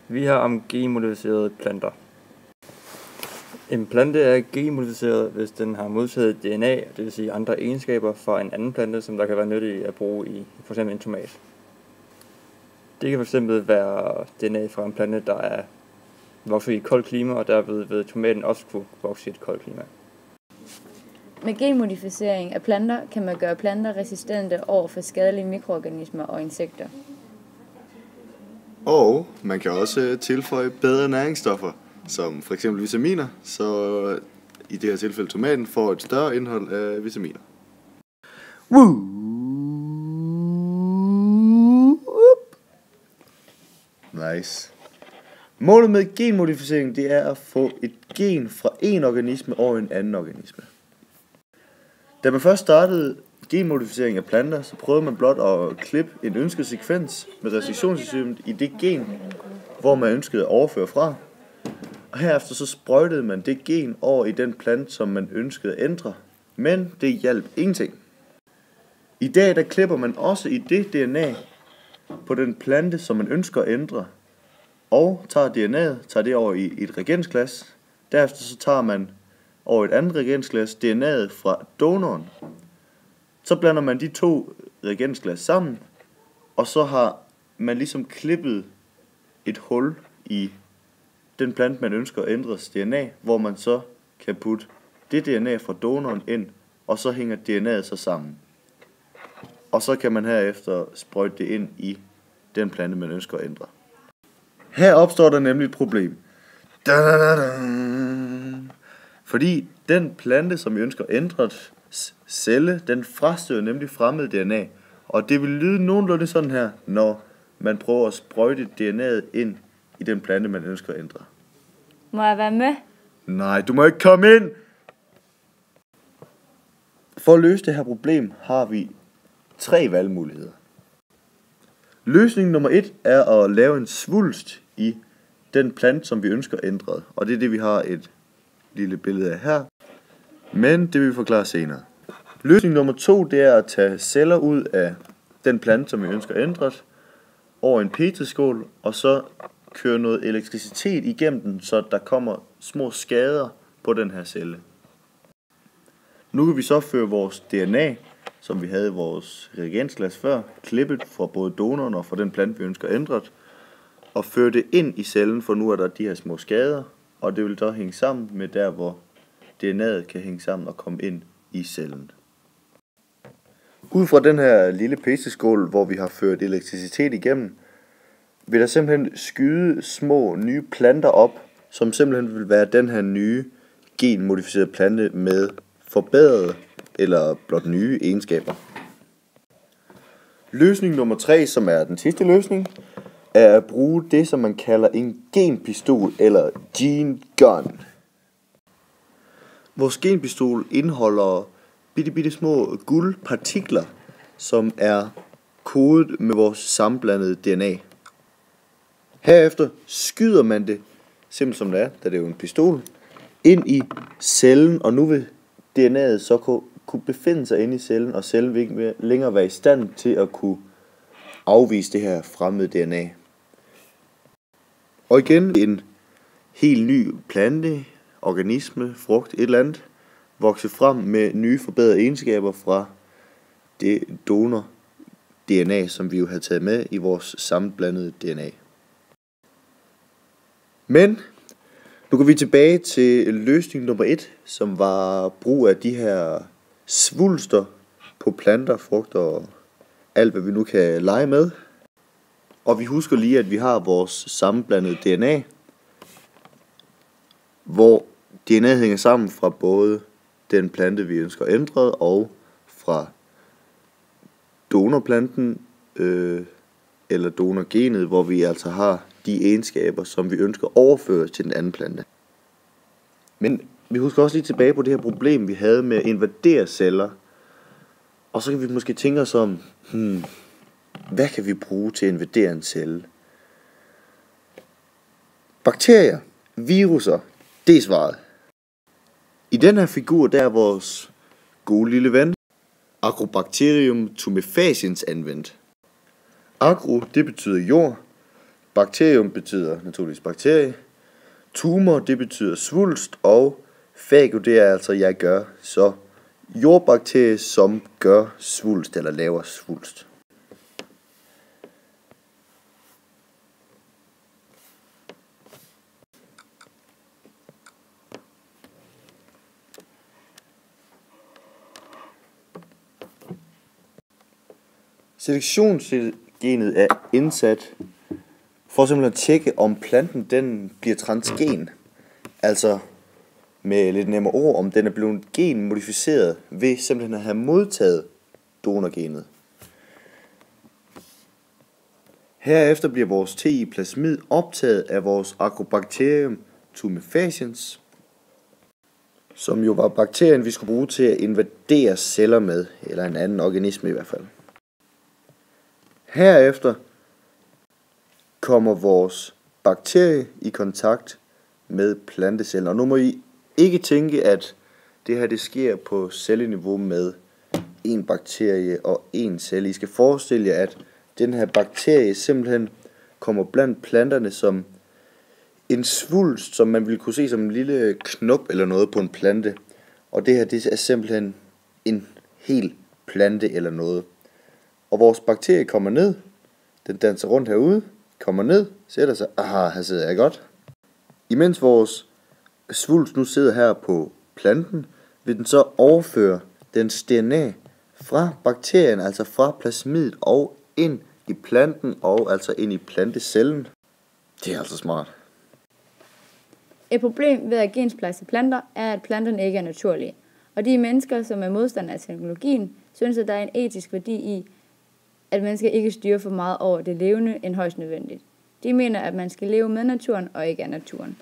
Vi har om genmodificerede planter. En plante er genmodificeret, hvis den har modtaget DNA, det vil sige andre egenskaber fra en anden plante, som der kan være nyttige at bruge i f.eks. en tomat. Det kan fx være DNA fra en plante, der er vokset i et koldt klima, og derved vil tomaten også kunne vokse i et koldt klima. Med genmodificering af planter kan man gøre planter resistente over for skadelige mikroorganismer og insekter. Og man kan også tilføje bedre næringsstoffer, som f.eks. vitaminer, så i det her tilfælde tomaten får et større indhold af vitaminer. Nice. Målet med genmodificering, det er at få et gen fra en organisme over en anden organisme. Da man først startede genmodificering af planter, så prøvede man blot at klippe en ønsket sekvens med restriktionssystemet i det gen, hvor man ønskede at overføre fra. Og herefter så sprøjtede man det gen over i den plante, som man ønskede at ændre. Men det hjalp ingenting. I dag der klipper man også i det DNA på den plante, som man ønsker at ændre, og tager det over i et reagensglas. Derefter så tager man over et andet reagensglas DNA'et fra donoren. Så blander man de to reagensglas sammen, og så har man ligesom klippet et hul i den plante, man ønsker at ændres DNA, hvor man så kan putte det DNA fra donoren ind, og så hænger DNA'et så sammen. Og så kan man herefter sprøjte det ind i den plante, man ønsker at ændre. Her opstår der nemlig et problem. Fordi den plante, som vi ønsker at ændre celle, den frastøder nemlig fremmed DNA. Og det vil lyde nogenlunde sådan her, når man prøver at sprøjte DNA'et ind i den plante, man ønsker at ændre. Må jeg være med? Nej, du må ikke komme ind! For at løse det her problem har vi 3 valgmuligheder. Løsning nummer 1 er at lave en svulst i den plante, som vi ønsker ændret. Og det er det, vi har et lille billede af her. Men det vil vi forklare senere. Løsning nummer 2, det er at tage celler ud af den plante, som vi ønsker ændret, over en petriskål, og så køre noget elektricitet igennem den, så der kommer små skader på den her celle. Nu kan vi så føre vores DNA, som vi havde i vores reagensglas før, klippet fra både donoren og fra den plante, vi ønsker ændret, og føre det ind i cellen, for nu er der de her små skader, og det vil så hænge sammen med der, hvor DNA'et kan hænge sammen og komme ind i cellen. Ud fra den her lille petriskål, hvor vi har ført elektricitet igennem, vil der simpelthen skyde små nye planter op, som simpelthen vil være den her nye genmodificerede plante med forbedrede eller blot nye egenskaber. Løsning nummer 3, som er den sidste løsning, er at bruge det, som man kalder en genpistol eller gene gun. Vores genpistol indeholder bitte små guldpartikler, som er kodet med vores sammenblandede DNA. Herefter skyder man det, simpelthen som det er, da det er jo en pistol, ind i cellen, og nu vil DNA'et så kunne befinde sig inde i cellen, og cellen vil ikke længere være i stand til at kunne afvise det her fremmede DNA. Og igen en helt ny plante, organisme, frugt, et eller andet, vokse frem med nye forbedrede egenskaber fra det donor DNA, som vi jo havde taget med i vores sammenblandede DNA. Men nu går vi tilbage til løsning nummer 1, som var brug af de her svulster på planter, frugter og alt, hvad vi nu kan lege med. Og vi husker lige, at vi har vores sammenblandede DNA, hvor DNA hænger sammen fra både den plante, vi ønsker ændret, og fra donorplanten, eller donorgenet, hvor vi altså har de egenskaber, som vi ønsker overføre til den anden plante. Men vi husker også lige tilbage på det her problem, vi havde med at invadere celler. Og så kan vi måske tænke os om, hvad kan vi bruge til at invadere en celle? Bakterier, viruser, det er svaret. I den her figur, der er vores gode lille ven, Agrobacterium tumefaciens anvendt. Agro, det betyder jord. Bakterium betyder naturligvis bakterie. Tumor, det betyder svulst, og fago, det er altså jeg gør. Så jordbakterie, som gør svulst eller laver svulst. Selektionsgenet er indsat for simpelthen at tjekke, om planten den bliver transgen. Altså med lidt nemmere ord, om den er blevet genmodificeret ved simpelthen at have modtaget donorgenet. Herefter bliver vores TI-plasmid optaget af vores Agrobacterium tumefaciens, som jo var bakterien, vi skulle bruge til at invadere celler med, eller en anden organisme i hvert fald. Herefter kommer vores bakterie i kontakt med plantecellen. Og nu må I ikke tænke, at det her det sker på celleniveau med en bakterie og en celle. I skal forestille jer, at den her bakterie simpelthen kommer blandt planterne som en svulst, som man ville kunne se som en lille knop eller noget på en plante. Og det her det er simpelthen en hel plante eller noget. Og vores bakterie kommer ned, den danser rundt herude, kommer ned, sætter sig, her sidder jeg godt. Imens vores svulst nu sidder her på planten, vil den så overføre dens DNA fra bakterien, altså fra plasmidet og ind i planten og altså ind i plantecellen. Det er altså smart. Et problem ved at gensplejse planter er, at planterne ikke er naturlige. Og de mennesker, som er modstandere af teknologien, synes, at der er en etisk værdi i, at man skal ikke styre for meget over det levende end højst nødvendigt. De mener, at man skal leve med naturen og ikke af naturen.